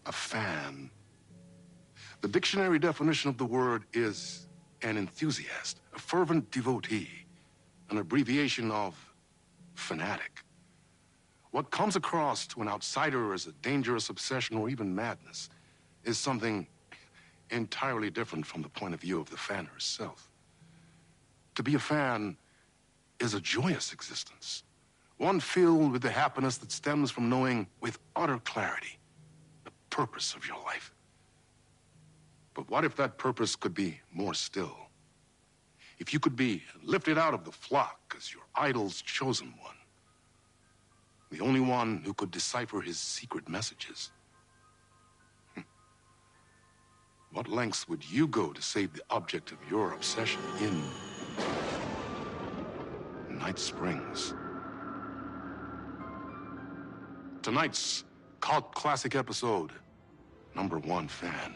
A fan. The dictionary definition of the word is an enthusiast, a fervent devotee, an abbreviation of fanatic. What comes across to an outsider as a dangerous obsession or even madness is something entirely different from the point of view of the fan herself. To be a fan is a joyous existence, one filled with the happiness that stems from knowing with utter clarity the purpose of your life. But what if that purpose could be more still? If you could be lifted out of the flock as your idol's chosen one, the only one who could decipher his secret messages. What lengths would you go to save the object of your obsession in Night Springs? Tonight's cult classic episode, #1 Fan.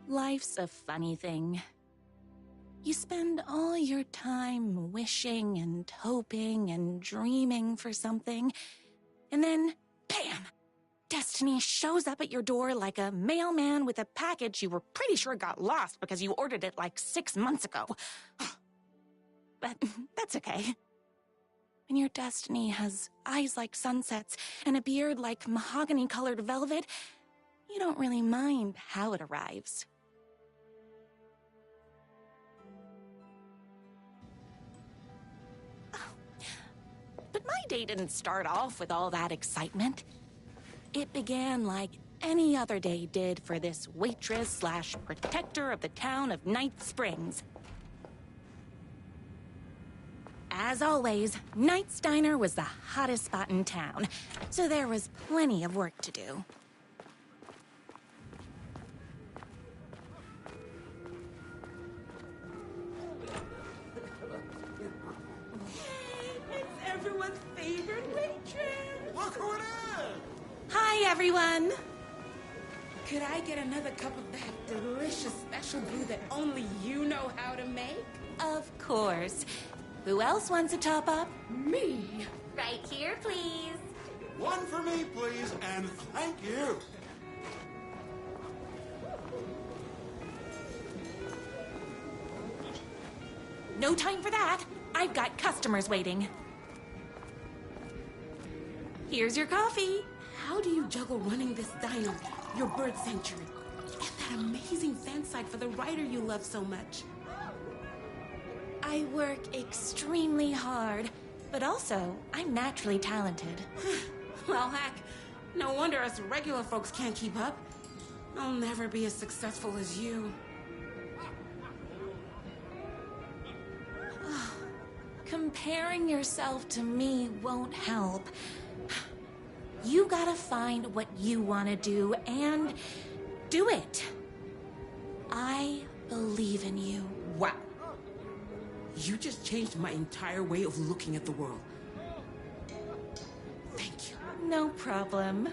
Life's a funny thing. You spend all your time wishing and hoping and dreaming for something, and then, bam! Destiny shows up at your door like a mailman with a package you were pretty sure got lost because you ordered it like 6 months ago. But that's okay. When your destiny has eyes like sunsets and a beard like mahogany-colored velvet, you don't really mind how it arrives. But my day didn't start off with all that excitement. It began like any other day did for this waitress/protector of the town of Night Springs. As always, Knight's Diner was the hottest spot in town, so there was plenty of work to do. Everyone's favorite waitress. Look who it is! Hi, everyone. Could I get another cup of that delicious special brew that only you know how to make? Of course. Who else wants a top-up? Me. Right here, please. One for me, please, and thank you. No time for that. I've got customers waiting. Here's your coffee. How do you juggle running this diner, your bird sanctuary, and that amazing fan site for the writer you love so much? I work extremely hard, but also I'm naturally talented. Well, heck, no wonder us regular folks can't keep up. I'll never be as successful as you. Comparing yourself to me won't help. You gotta find what you want to do and do it. I believe in you. Wow. You just changed my entire way of looking at the world. Thank you. No problem.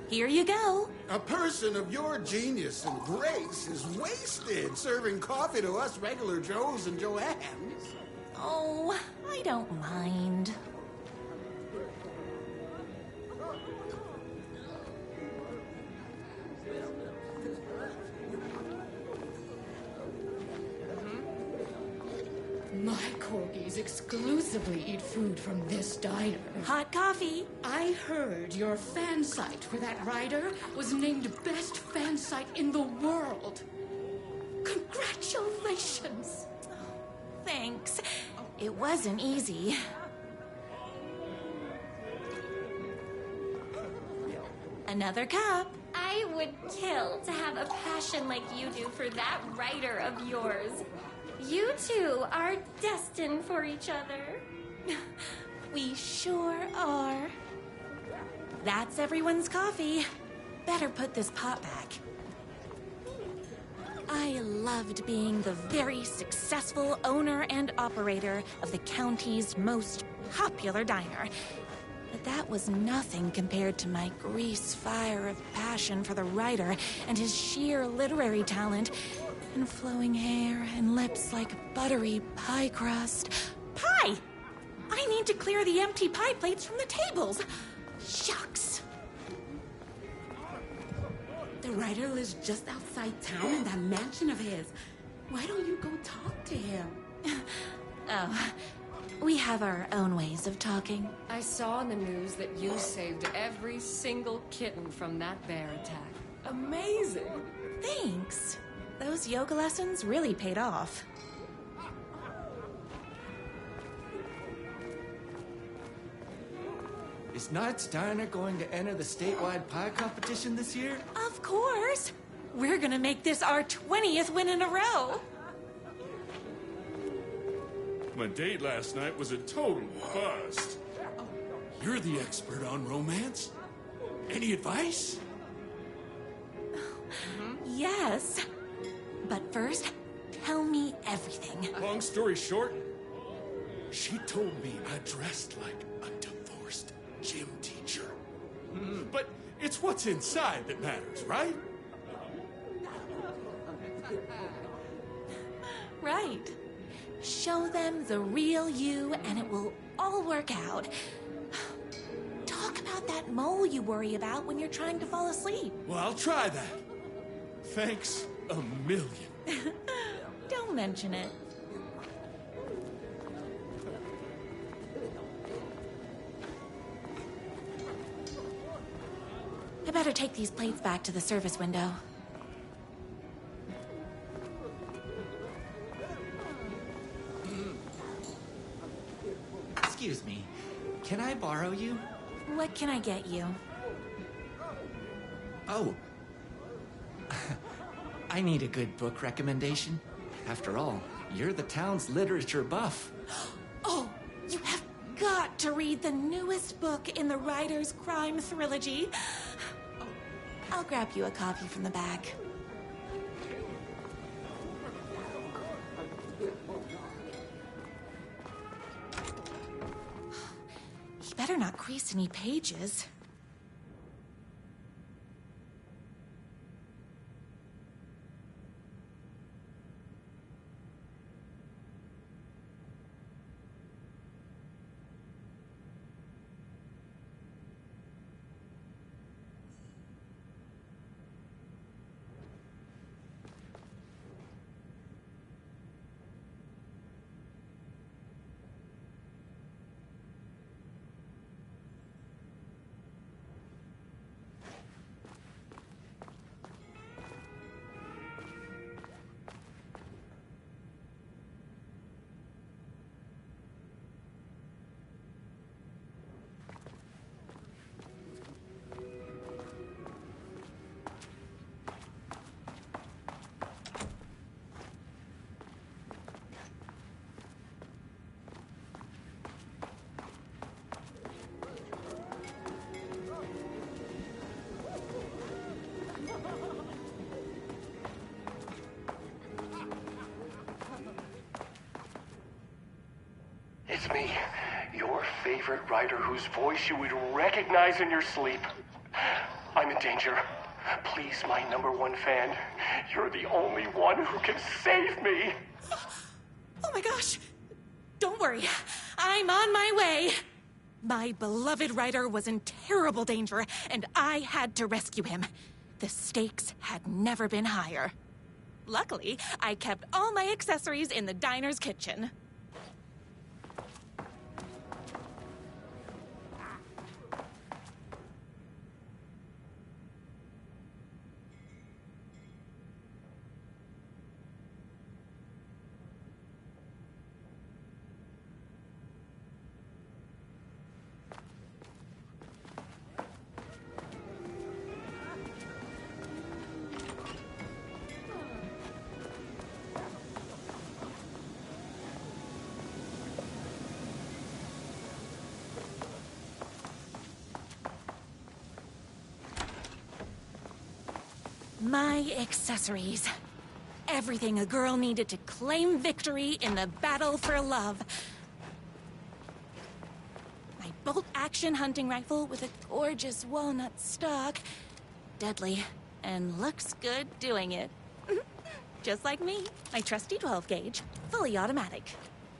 Here you go. A person of your genius and grace is wasted serving coffee to us regular Joes and Joannes. Oh, I don't mind. My corgis exclusively eat food from this diner. Hot coffee. I heard your fan site for that writer was named best fan site in the world. Congratulations! Thanks. It wasn't easy. Another cup. I would kill to have a passion like you do for that writer of yours. You two are destined for each other. We sure are. That's everyone's coffee. better put this pot back. I loved being the very successful owner and operator of the county's most popular diner. But that was nothing compared to my grease fire of passion for the writer and his sheer literary talent, and flowing hair and lips like buttery pie crust. Pie! I need to clear the empty pie plates from the tables. Shucks. The writer lives just outside town in that mansion of his. Why don't you go talk to him? Oh, we have our own ways of talking. I saw in the news that you saved every single kitten from that bear attack. Amazing! Thanks. Those yoga lessons really paid off. Is Knight's Diner going to enter the statewide pie competition this year? Of course. We're gonna make this our 20th win in a row. My date last night was a total bust. You're the expert on romance. Any advice? Yes. But first, tell me everything. Long story short, she told me I dressed like a divorced gym teacher. But it's what's inside that matters, right? Right. Show them the real you and it will all work out. Talk about that mole you worry about when you're trying to fall asleep. Well, I'll try that. Thanks a million. Don't mention it. I better take these plates back to the service window. Excuse me, can I borrow you? What can I get you? Oh. I need a good book recommendation. After all, you're the town's literature buff. Oh, you have got to read the newest book in the Writer's Crime Trilogy. I'll grab you a copy from the back. You better not crease any pages. It's me, your favorite writer whose voice you would recognize in your sleep. I'm in danger. Please, my #1 fan, you're the only one who can save me. Oh my gosh! Don't worry, I'm on my way. My beloved writer was in terrible danger, and I had to rescue him. The stakes had never been higher. Luckily, I kept all my accessories in the diner's kitchen. My accessories. Everything a girl needed to claim victory in the battle for love. My bolt-action hunting rifle with a gorgeous walnut stock. Deadly, and looks good doing it. Just like me, my trusty 12-gauge, fully automatic.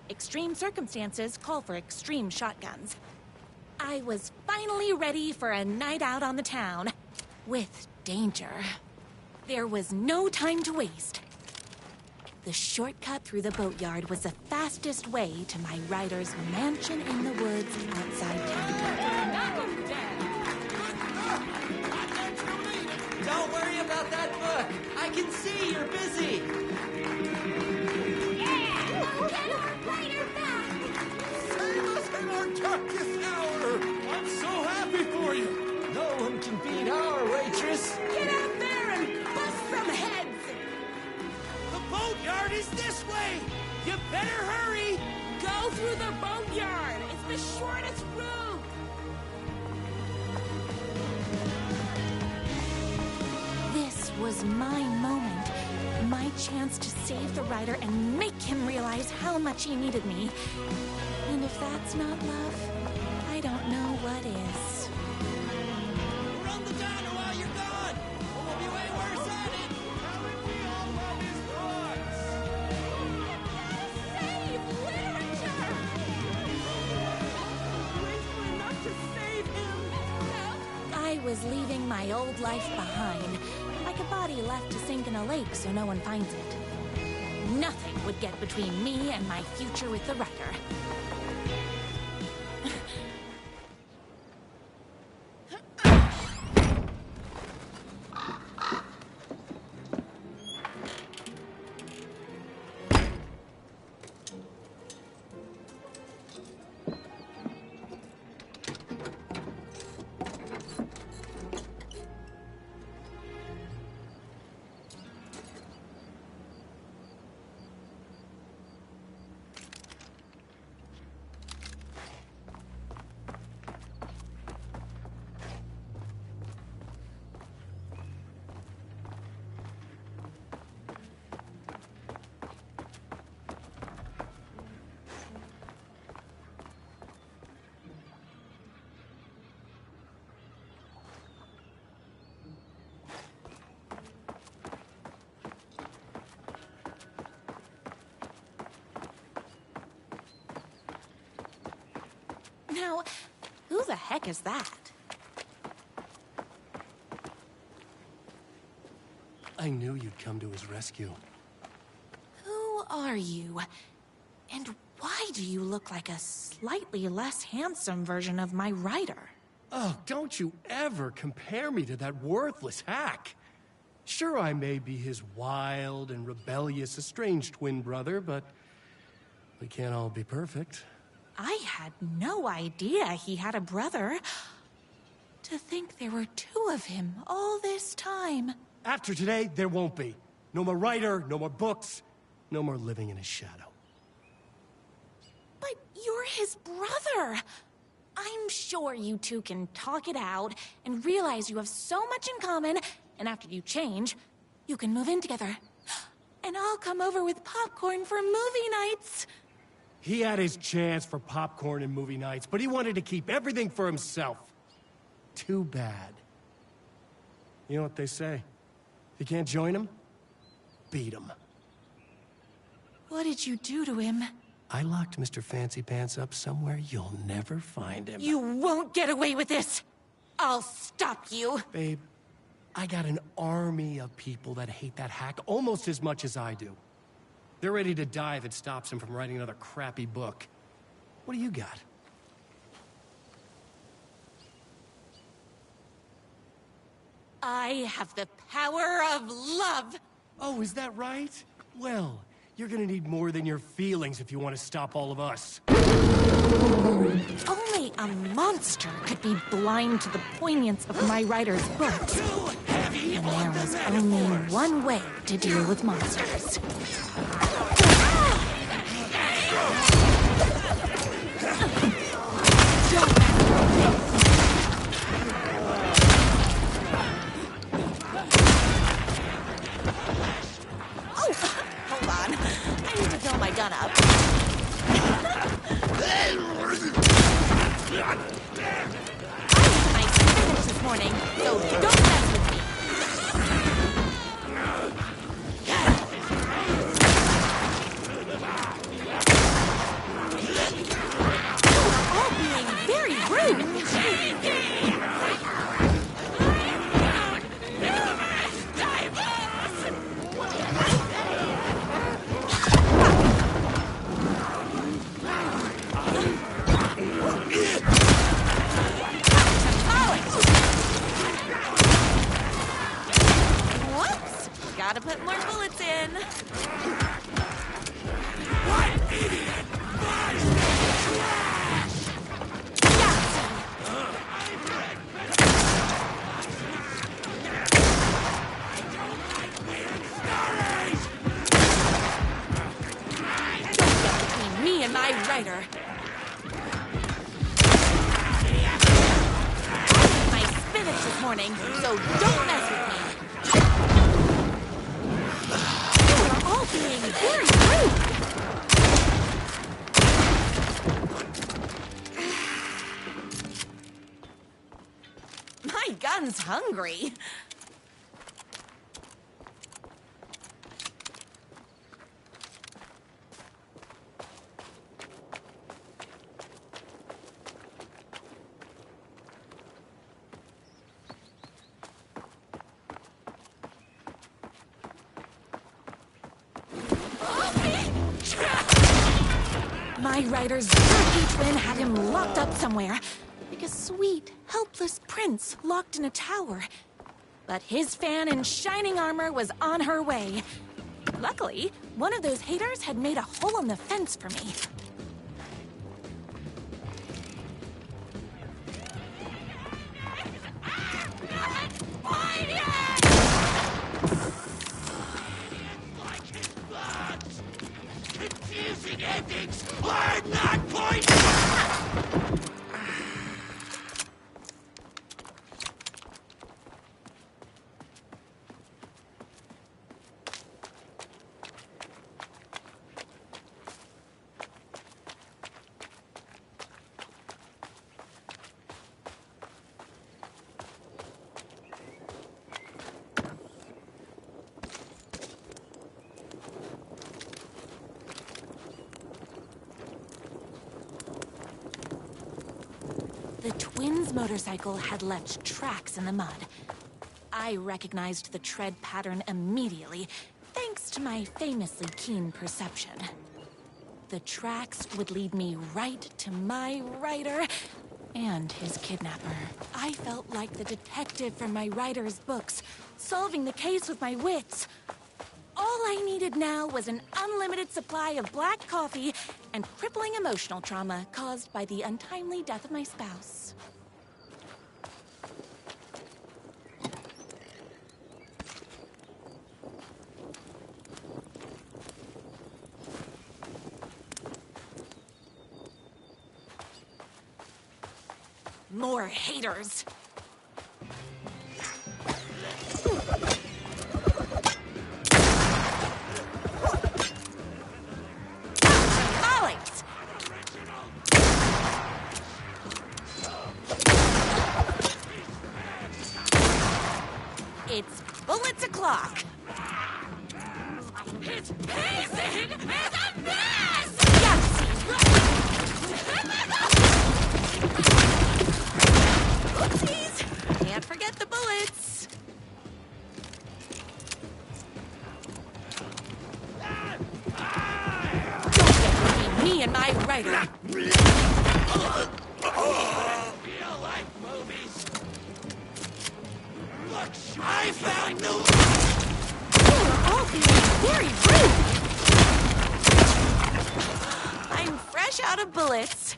Extreme circumstances call for extreme shotguns. I was finally ready for a night out on the town. With danger. There was no time to waste. The shortcut through the boatyard was the fastest way to my rider's mansion in the woods outside town. Don't worry about that book. I can see you're busy. Yeah! Get our rider back! Save us in our darkest hour! I'm so happy for you! No one can beat our waitress. Get out there and bust some heads! The boatyard is this way! You better hurry! Go through the boatyard! It's the shortest route! This was my moment. My chance to save the rider and make him realize how much he needed me. And if that's not love, I don't know what is. Run the diner while you're gone! Or we'll be way worse at it! We all love his books! Save literature! Graceful enough to save him! I was leaving my old life behind, like a body left to sink in a lake so no one finds it. Nothing would get between me and my future with the rider. Now, who the heck is that? I knew you'd come to his rescue. Who are you? And why do you look like a slightly less handsome version of my rider? Oh, don't you ever compare me to that worthless hack. Sure, I may be his wild and rebellious estranged twin brother, but we can't all be perfect. I had no idea he had a brother. To think there were two of him all this time. After today, there won't be. No more writer, no more books, no more living in his shadow. But you're his brother. I'm sure you two can talk it out and realize you have so much in common, and after you change, you can move in together. And I'll come over with popcorn for movie nights. He had his chance for popcorn and movie nights, but he wanted to keep everything for himself. Too bad. You know what they say? If you can't join him, beat him. What did you do to him? I locked Mr. Fancy Pants up somewhere you'll never find him. You won't get away with this! I'll stop you! Babe, I got an army of people that hate that hack almost as much as I do. They're ready to die if it stops him from writing another crappy book. What do you got? I have the power of love! Oh, is that right? Well, you're gonna need more than your feelings if you want to stop all of us. Only a monster could be blind to the poignance of my writer's books. And there is only one way to deal with monsters. Gotta put more bullets in. What idiot buys this trash? Don't get between me and my writer. My spinach this morning, so don't mess with me. You are all being very rude. My gun's hungry. My writer's jerky twin had him locked up somewhere, like a sweet, helpless prince locked in a tower. But his fan in shining armor was on her way. Luckily, one of those haters had made a hole in the fence for me. Confusing endings are not points! The twins' motorcycle had left tracks in the mud. I recognized the tread pattern immediately, thanks to my famously keen perception. The tracks would lead me right to my writer and his kidnapper. I felt like the detective from my writer's books, solving the case with my wits. All I needed now was an unlimited supply of black coffee and crippling emotional trauma caused by the untimely death of my spouse. More haters. It's bullets o'clock. It's pacing as a mess! Oopsies! Can't forget the bullets. Don't get between me and my writer. Feel like movies. Look, I found new. You're all being very rude. I'm fresh out of bullets.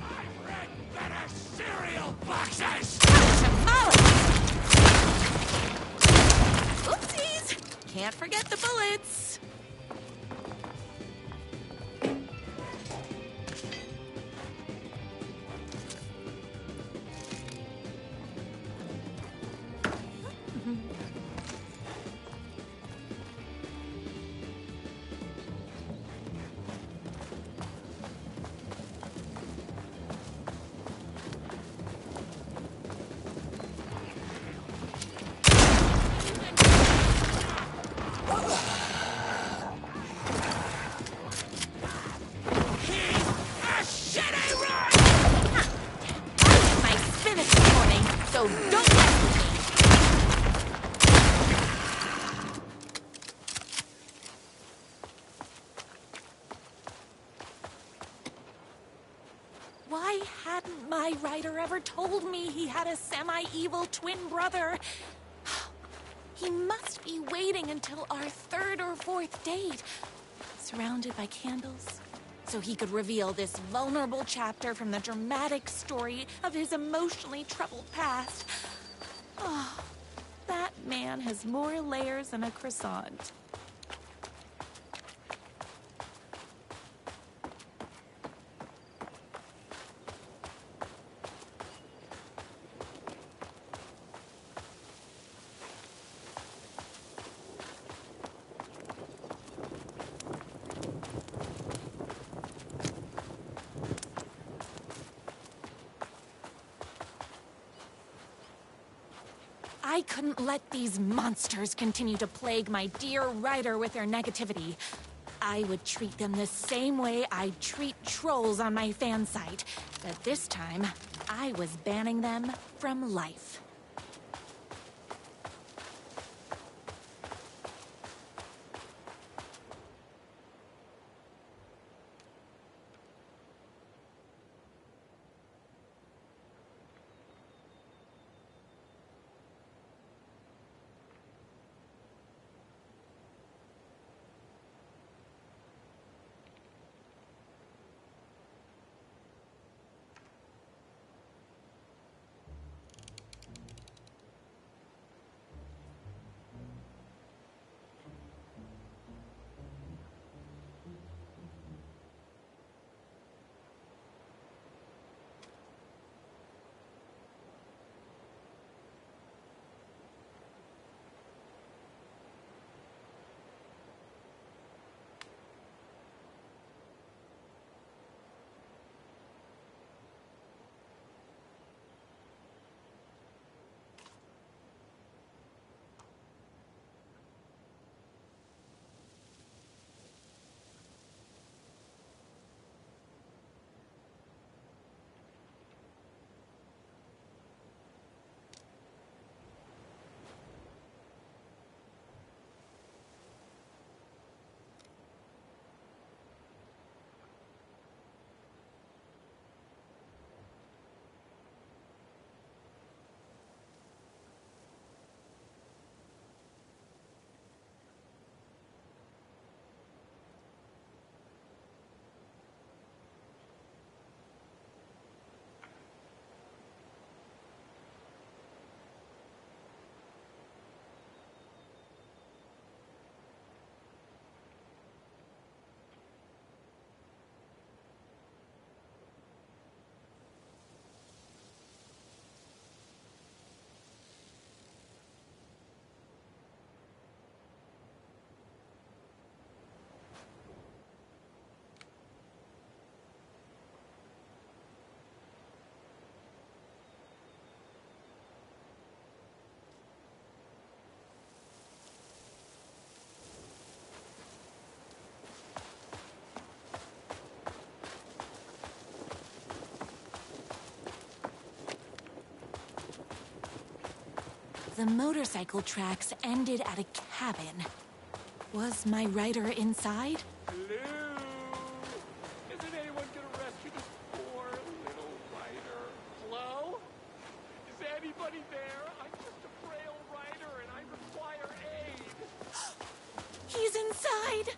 I've read better cereal boxes. Oopsies! Can't forget the bullets. my writer ever told me he had a semi-evil twin brother. He must be waiting until our third or fourth date, surrounded by candles, so he could reveal this vulnerable chapter from the dramatic story of his emotionally troubled past. Oh, that man has more layers than a croissant. I couldn't let these monsters continue to plague my dear writer with their negativity. I would treat them the same way I'd treat trolls on my fan site, but this time, I was banning them from life. The motorcycle tracks ended at a cabin. Was my writer inside? Hello? Isn't anyone gonna rescue this poor little writer? Hello? Is anybody there? I'm just a frail writer and I require aid. He's inside!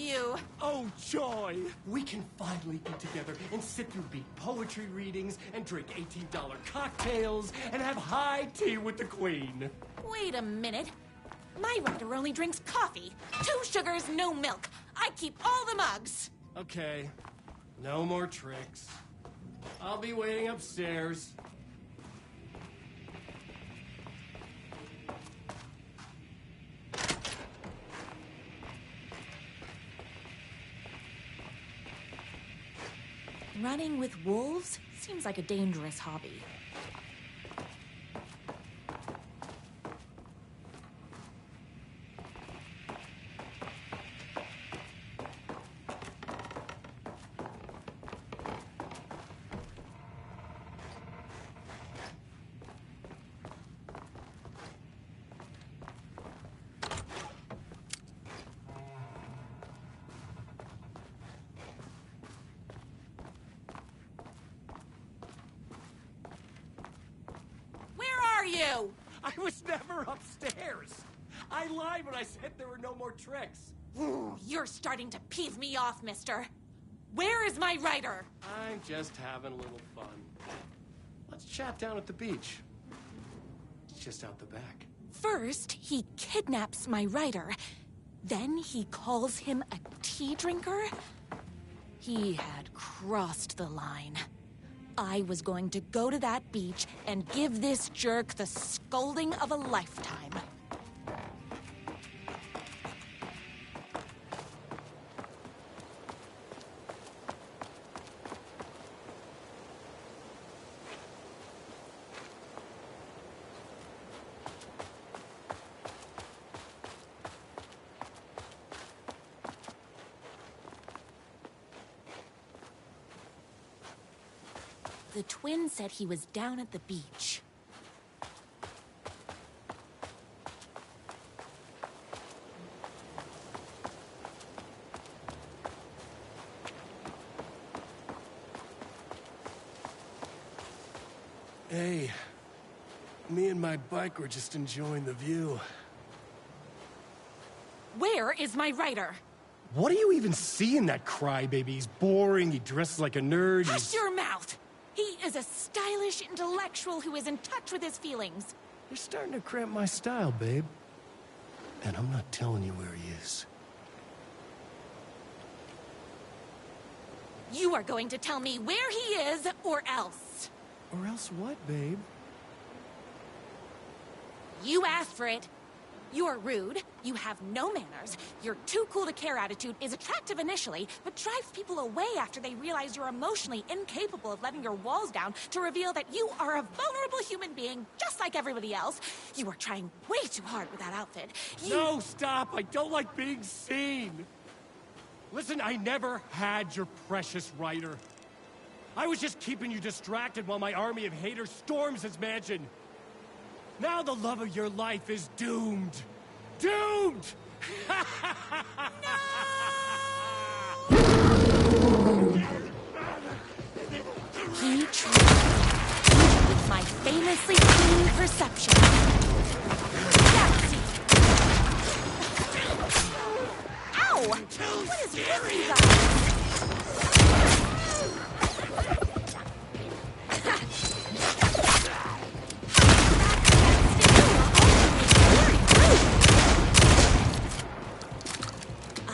you. Oh, joy! We can finally be together and sit through beat poetry readings and drink $18 cocktails and have high tea with the Queen. Wait a minute. My writer only drinks coffee. 2 sugars, no milk. I keep all the mugs. Okay, no more tricks. I'll be waiting upstairs. Running with wolves seems like a dangerous hobby. You? I was never upstairs. I lied when I said there were no more tricks. Ooh, you're starting to peeve me off, mister. Where is my writer? I'm just having a little fun. Let's chat down at the beach. It's just out the back. First, he kidnaps my writer. Then he calls him a tea drinker. He had crossed the line. I was going to go to that beach and give this jerk the scolding of a lifetime. The twin said he was down at the beach. Hey, me and my bike were just enjoying the view. Where is my writer? What do you even see in that crybaby? He's boring, he dresses like a nerd. Hush your mouth! He is a stylish intellectual who is in touch with his feelings. You're starting to cramp my style, babe. And I'm not telling you where he is. You are going to tell me where he is, or else. Or else what, babe? You asked for it. You're rude, you have no manners, your too cool to care attitude is attractive initially, but drives people away after they realize you're emotionally incapable of letting your walls down to reveal that you are a vulnerable human being just like everybody else. You are trying way too hard with that outfit. No, stop! I don't like being seen! Listen, I never had your precious writer. I was just keeping you distracted while my army of haters storms his mansion. Now the love of your life is doomed. Doomed! He tried with my famously keen perception. Ow! What is with you guys?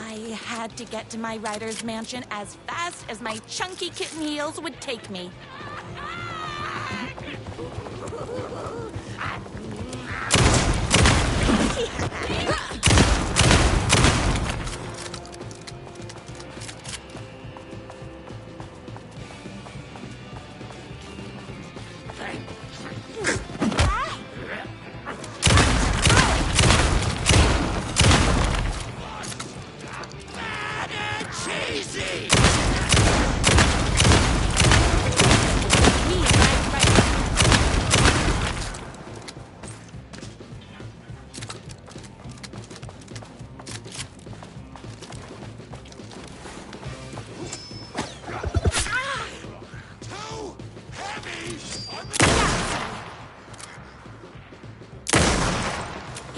I had to get to my writer's mansion as fast as my chunky kitten heels would take me.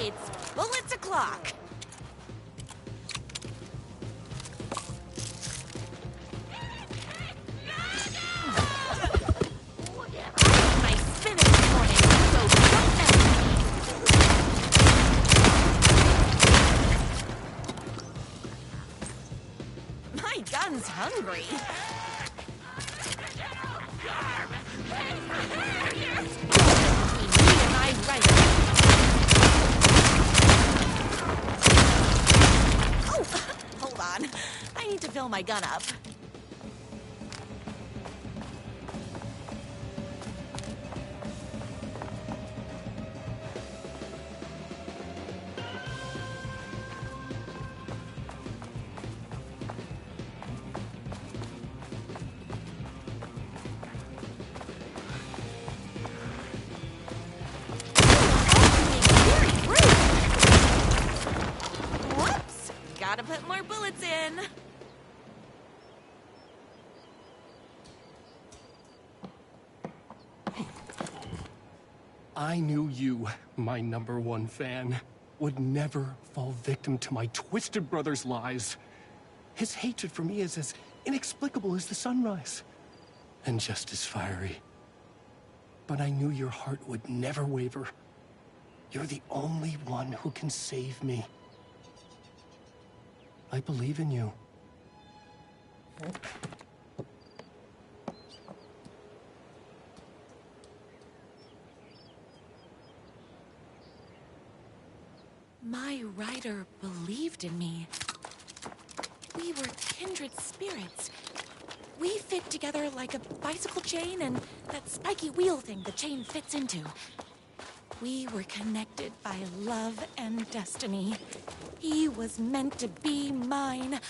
It's bullets o'clock. gun's hungry. Me and my rider. Oh, hold on. I need to fill my gun up. Whoops! Gotta put more bullets in. I knew you, my #1 fan, would never fall victim to my twisted brother's lies. His hatred for me is as inexplicable as the sunrise, and just as fiery. But I knew your heart would never waver. You're the only one who can save me. I believe in you. My rider believed in me. We were kindred spirits. We fit together like a bicycle chain and that spiky wheel thing the chain fits into. We were connected by love and destiny. He was meant to be mine,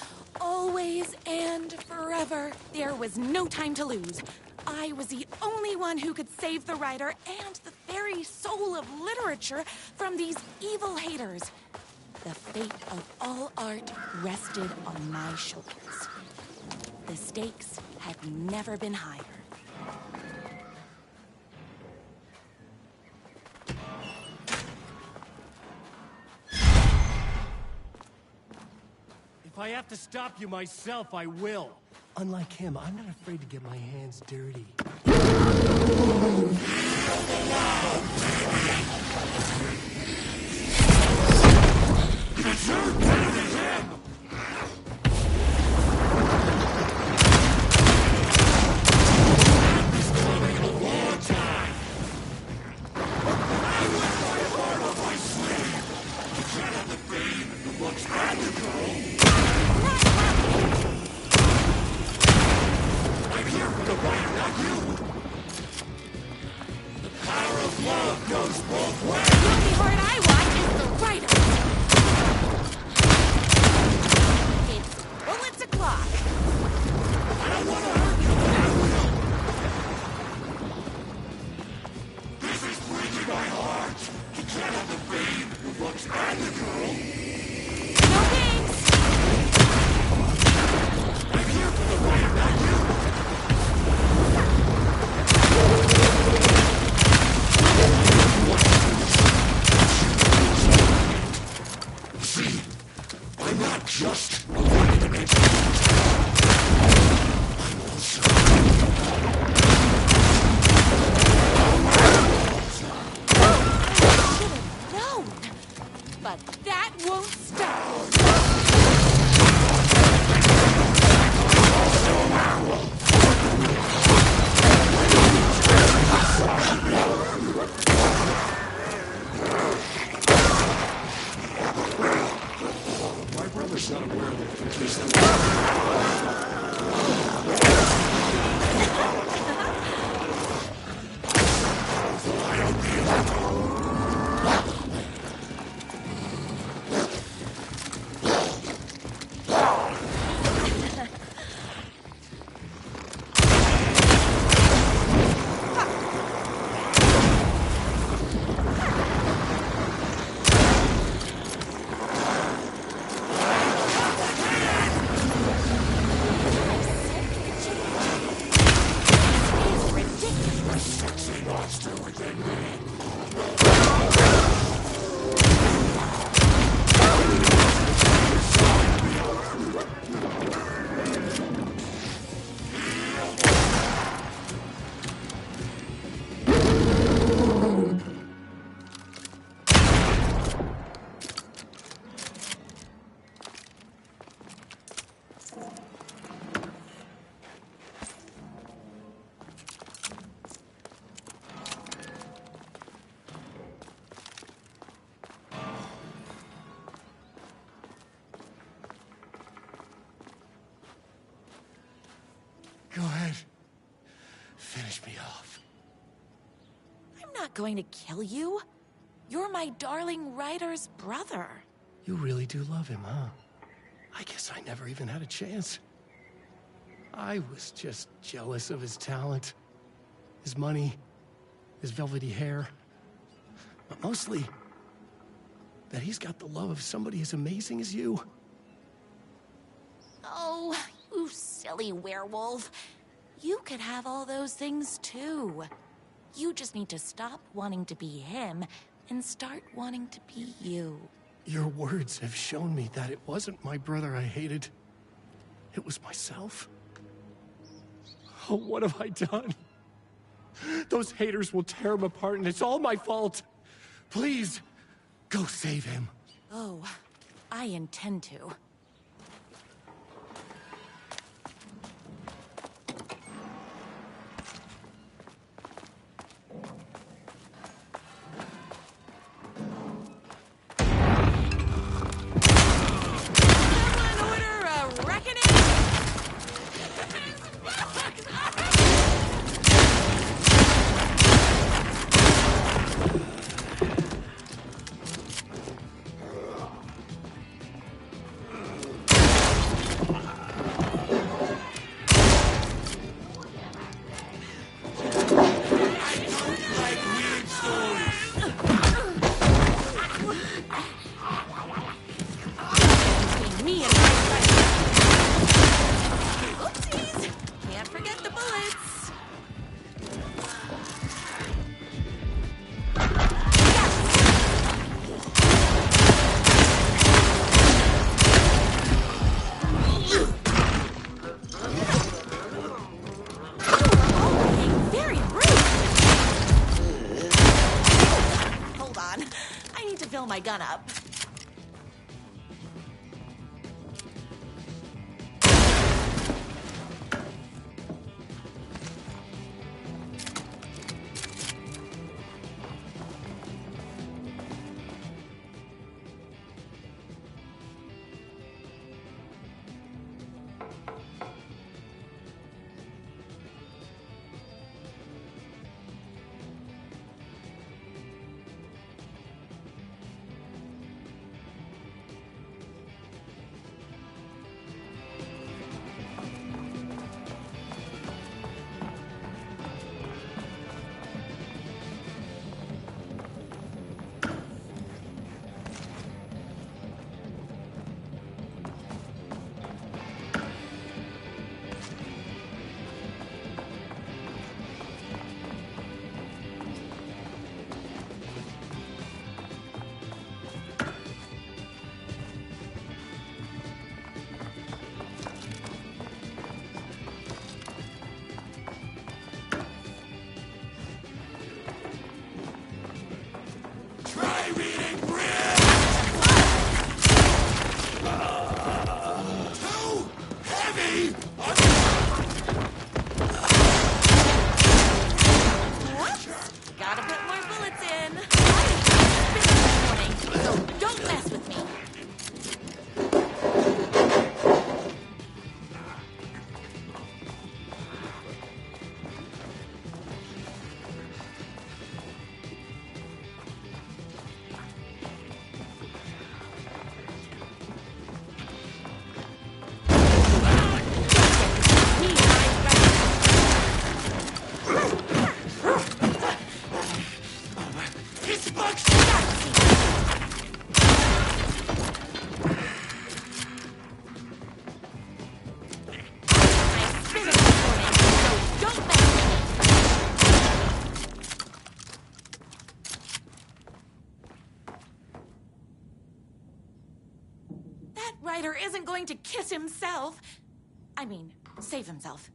always and forever. There was no time to lose. I was the only one who could save the rider and the very soul of literature from these evil haters. The fate of all art rested on my shoulders. The stakes had never been higher. If I have to stop you myself, I will. Unlike him, I'm not afraid to get my hands dirty. You're better than him! It's coming a long time! I went right hard on my sleeve! You can't have the babe who looks magical! I'm here for the right, not you! The power of love goes both ways! The only heart I want is the rider! It's bullets o'clock! I don't want to hurt you, but I will! This is breaking my heart! You can't have the babe who looks magical! No thanks! I'm here for the right, not you! See, I'm not just a one-dimensional child. I'm also... I should have known! But that won't stop! My brother's not aware of it, in case that... Go ahead. Finish me off. I'm not going to kill you. You're my darling writer's brother. You really do love him, huh? I guess I never even had a chance. I was just jealous of his talent, his money, his velvety hair. But mostly, that he's got the love of somebody as amazing as you. Oh, you silly werewolf. You could have all those things too. You just need to stop wanting to be him and start wanting to be you. Your words have shown me that it wasn't my brother I hated. It was myself. Oh, what have I done? Those haters will tear him apart, and it's all my fault. Please, go save him. Oh, I intend to. My gun up. Ryder isn't going to kiss himself. I mean, save himself.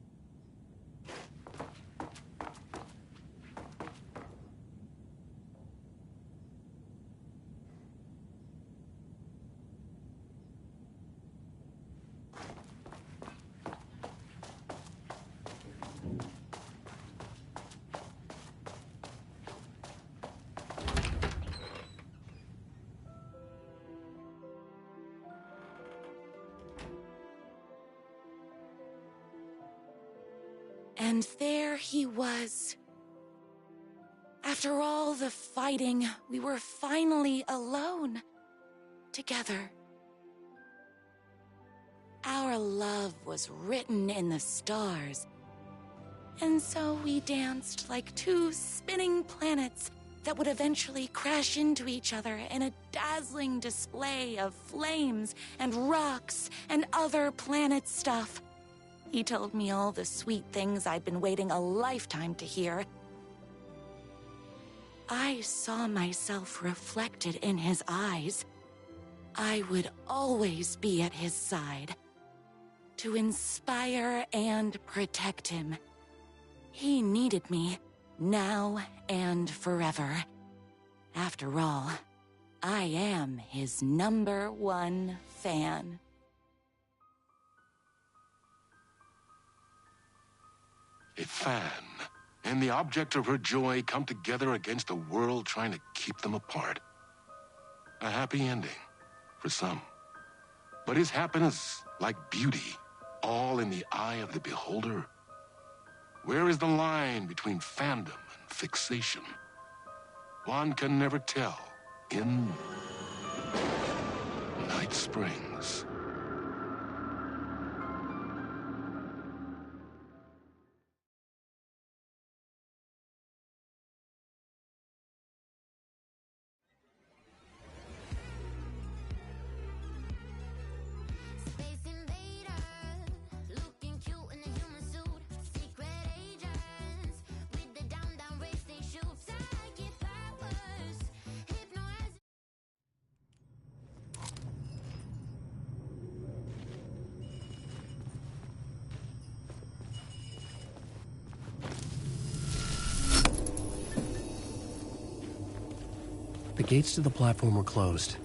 And there he was. After all the fighting, we were finally alone. Together. Our love was written in the stars. And so we danced like two spinning planets that would eventually crash into each other in a dazzling display of flames and rocks and other planet stuff. He told me all the sweet things I'd been waiting a lifetime to hear. I saw myself reflected in his eyes. I would always be at his side, to inspire and protect him. He needed me, now and forever. After all, I am his #1 fan. A fan and the object of her joy come together against a world trying to keep them apart. A happy ending for some. But is happiness, like beauty, all in the eye of the beholder? Where is the line between fandom and fixation? One can never tell in Night Springs. The gates to the platform were closed.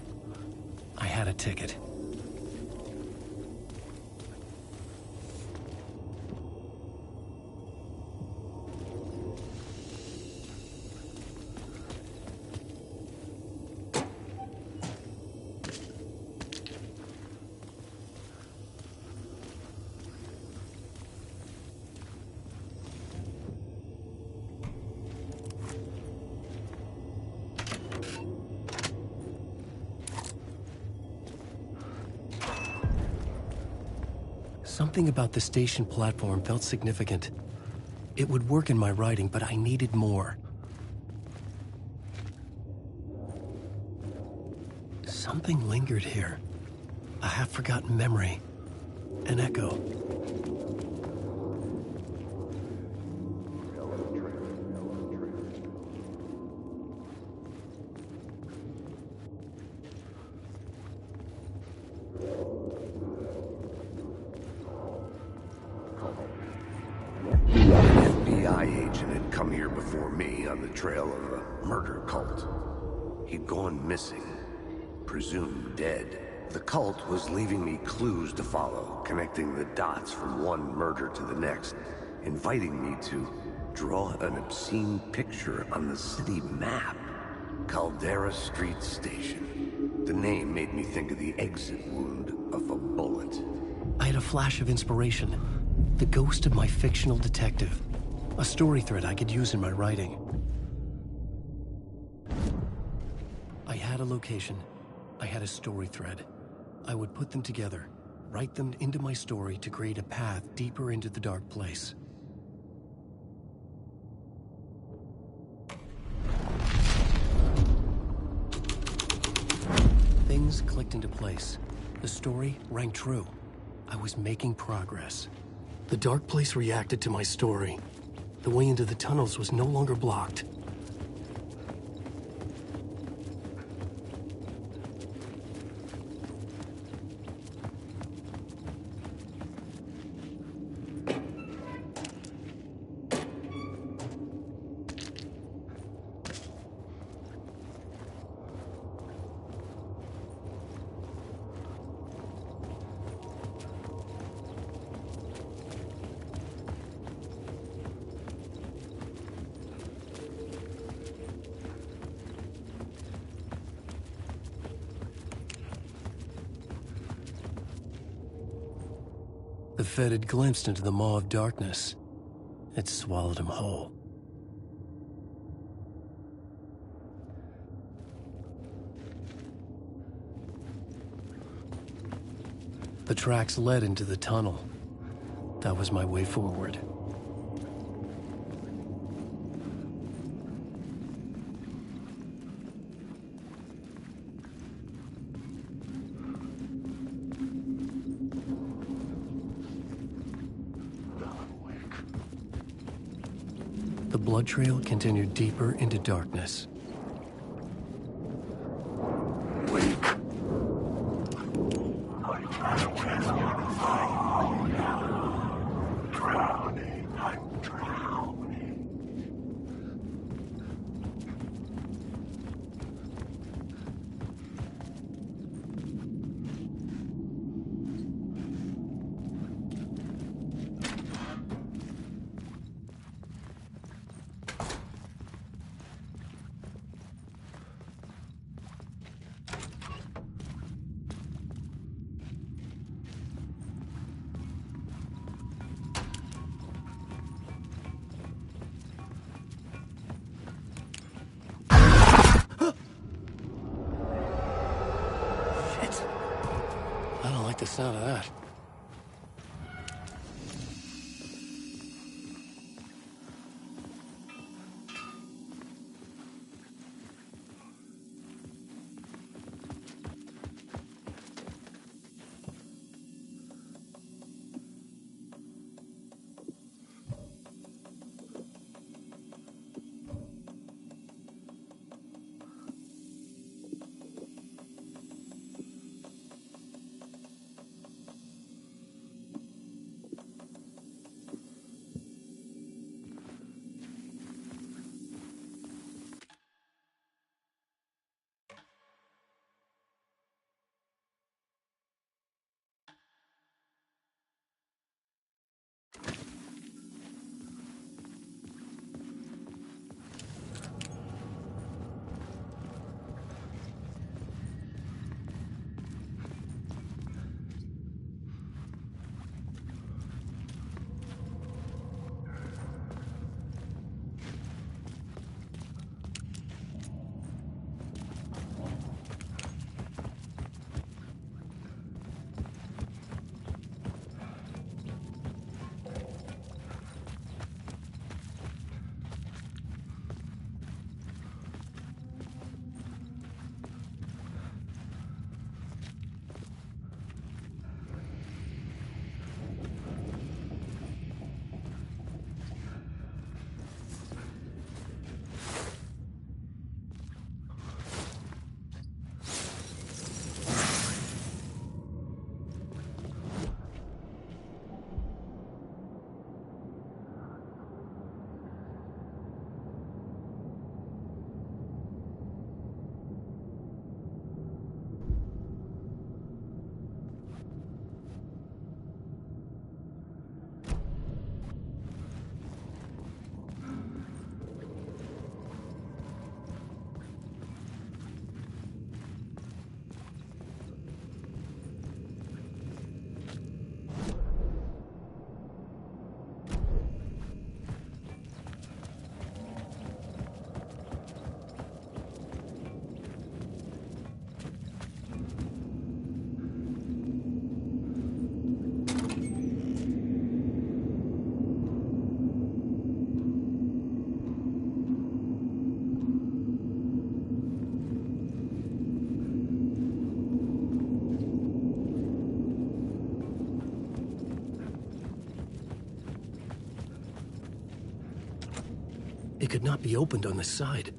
I had a ticket. Something about the station platform felt significant. It would work in my writing, but I needed more. Something lingered here. A half-forgotten memory. An echo. Trail of a murder cult. He'd gone missing, presumed dead. The cult was leaving me clues to follow, connecting the dots from one murder to the next, inviting me to draw an obscene picture on the city map. Caldera Street Station. The name made me think of the exit wound of a bullet. I had a flash of inspiration. The ghost of my fictional detective. A story thread I could use in my writing. I had a location. I had a story thread. I would put them together, write them into my story to create a path deeper into the dark place. Things clicked into place. The story rang true. I was making progress. The dark place reacted to my story. The way into the tunnels was no longer blocked. The Fed had glimpsed into the maw of darkness, It swallowed him whole. The tracks led into the tunnel. That was my way forward. The blood trail continued deeper into darkness. I don't like the sound of that. It could not be opened on the side.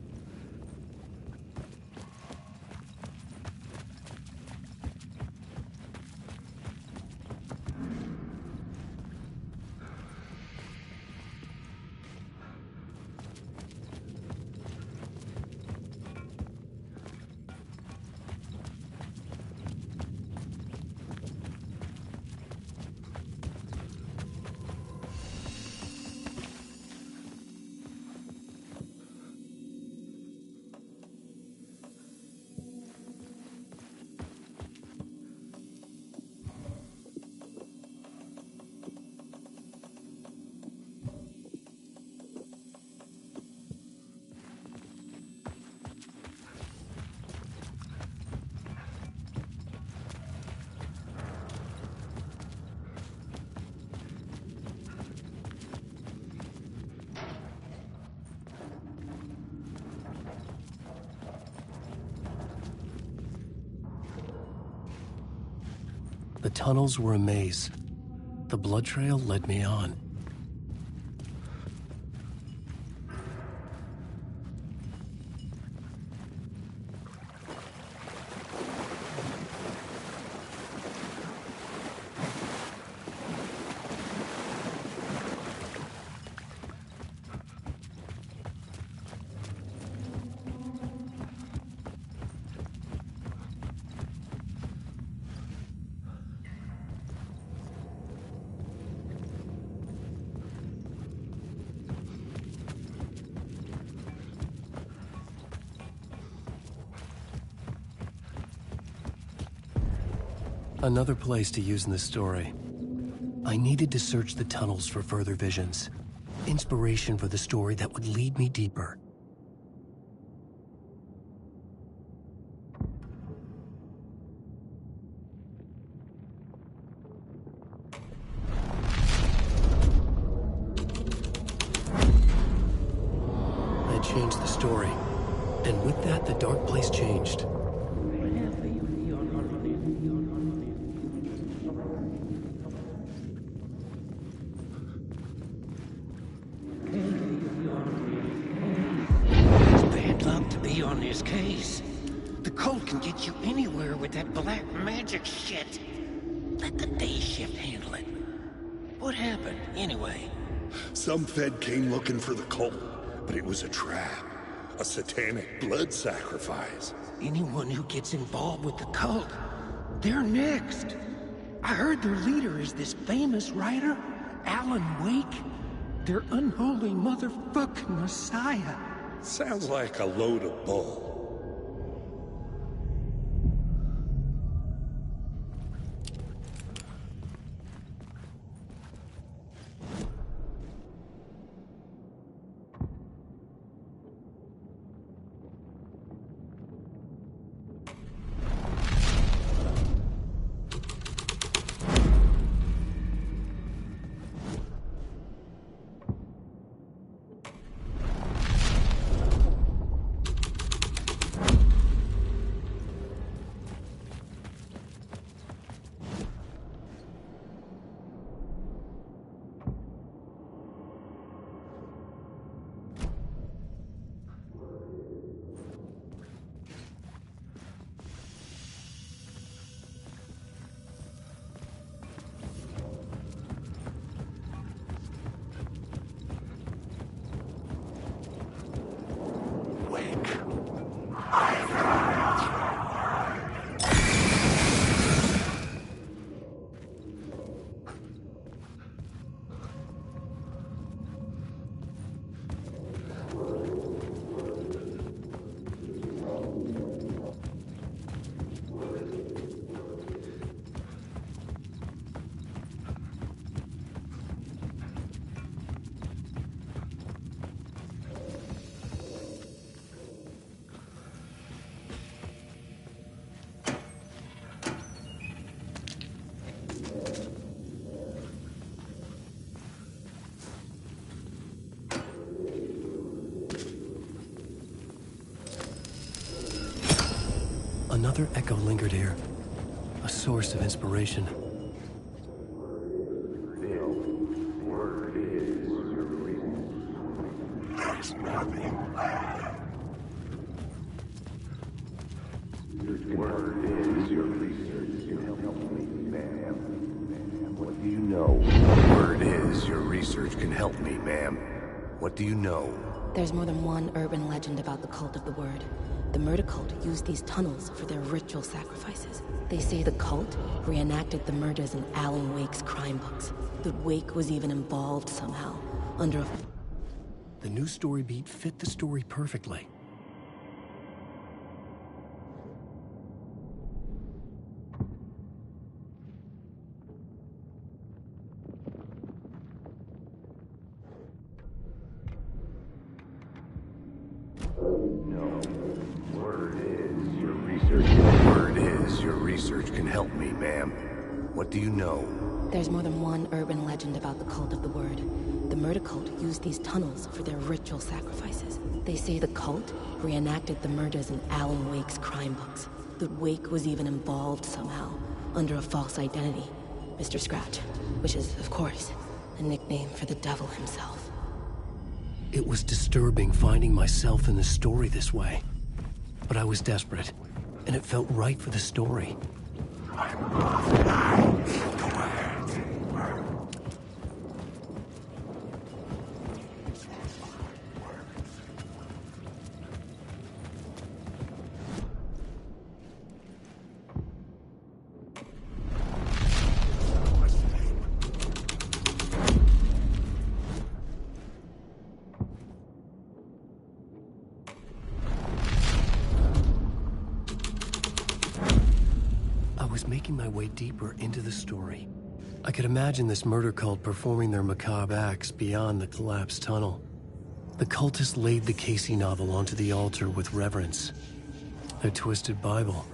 tunnels were a maze. The blood trail led me on. Another place to use in the story. I needed to search the tunnels for further visions. Inspiration for the story that would lead me deeper. I changed the story. And with that, the dark place changed. On his case. The cult can get you anywhere with that black magic shit. Let the day shift handle it. What happened, anyway? Some Fed came looking for the cult, but it was a trap. A satanic blood sacrifice. Anyone who gets involved with the cult, they're next. I heard their leader is this famous writer, Alan Wake. Their unholy motherfucking messiah. Sounds like a load of bull. Another echo lingered here, a source of inspiration. There's nothing. Word is your research can help me, ma'am. What do you know? Word is your research can help me, ma'am. What do you know? There's more than one urban legend about the Cult of the Word. The murder cult used these tunnels for their ritual sacrifices. They say the cult reenacted the murders in Alan Wake's crime books. That Wake was even involved somehow, under a... The new story beat fit the story perfectly. What do you know? There's more than one urban legend about the Cult of the Word. The murder cult used these tunnels for their ritual sacrifices. They say the cult reenacted the murders in Alan Wake's crime books. That Wake was even involved somehow, under a false identity, Mr. Scratch, which is, of course, a nickname for the devil himself. It was disturbing finding myself in the story this way. But I was desperate, and it felt right for the story. Making my way deeper into the story. I could imagine this murder cult performing their macabre acts beyond the collapsed tunnel. The cultists laid the Casey novel onto the altar with reverence. Their twisted Bible.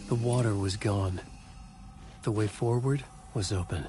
The water was gone. The way forward was open.